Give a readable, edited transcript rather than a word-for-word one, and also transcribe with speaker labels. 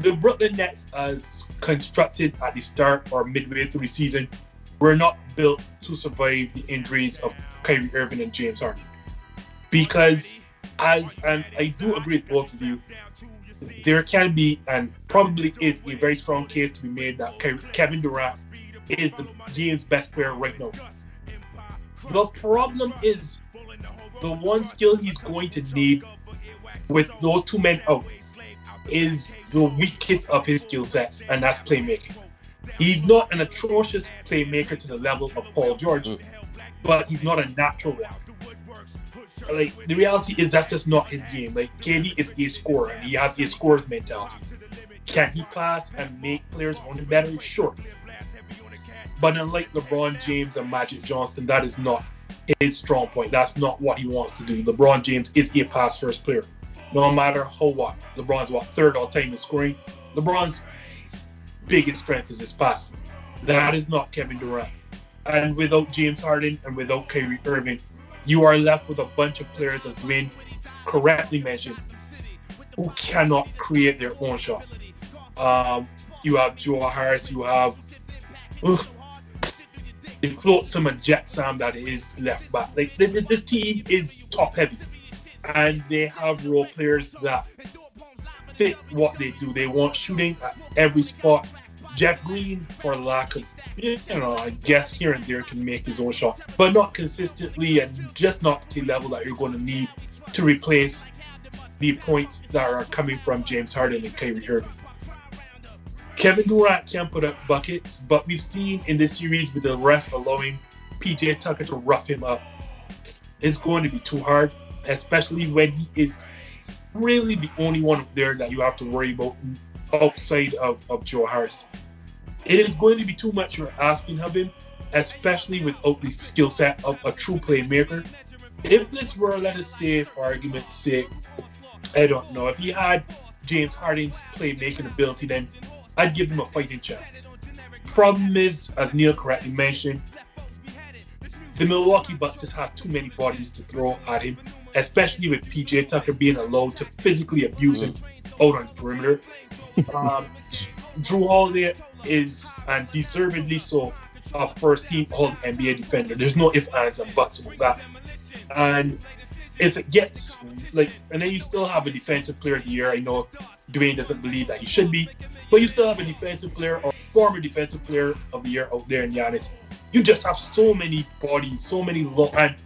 Speaker 1: the Brooklyn Nets, as constructed at the start or midway through the season, were not built to survive the injuries of Kyrie Irving and James Harden. Because, and I do agree with both of you, there can be and probably is a very strong case to be made that Kevin Durant is the game's best player right now. The problem is the one skill he's going to need with those two men out is the weakest of his skill sets, and that's playmaking. He's not an atrocious playmaker to the level of Paul George, but he's not a natural one. Like, the reality is that's just not his game. Like, KD is a scorer, and he has a scorer's mentality. Can he pass and make players around him better? Sure. But unlike LeBron James and Magic Johnson, that is not his strong point. That's not what he wants to do. LeBron James is a pass-first player. No matter what. LeBron's third all-time in scoring. LeBron's biggest strength is his passing. That is not Kevin Durant. And without James Harden and without Kyrie Irving, you are left with a bunch of players, as Dwayne correctly mentioned, who cannot create their own shot. You have Joe Harris, you have it floats some of Jet Sam that is left back. Like, this team is top heavy, and they have role players that fit what they do. They want shooting at every spot. Jeff Green, for lack of, I guess here and there can make his own shot, but not consistently and just not to the level that you're going to need to replace the points that are coming from James Harden and Kyrie Irving. Kevin Durant can put up buckets, but we've seen in this series with the rest allowing PJ Tucker to rough him up, it's going to be too hard, especially when he is really the only one up there that you have to worry about outside of Joe Harris. It is going to be too much you're asking of him, especially without the skill set of a true playmaker. If this were, let us say, for argument's sake, I don't know, if he had James Harden's playmaking ability, then I'd give him a fighting chance. Problem is, as Neil correctly mentioned, the Milwaukee Bucks just have too many bodies to throw at him, especially with PJ Tucker being allowed to physically abuse him out on the perimeter. Drew Holiday is, and deservedly so, a first-team All-NBA defender. There's no ifs, ands, and buts about that. And if it gets, and then you still have a defensive player of the year. I know Dwayne doesn't believe that he should be, but you still have a defensive player or former defensive player of the year out there in Giannis. You just have so many bodies, so many and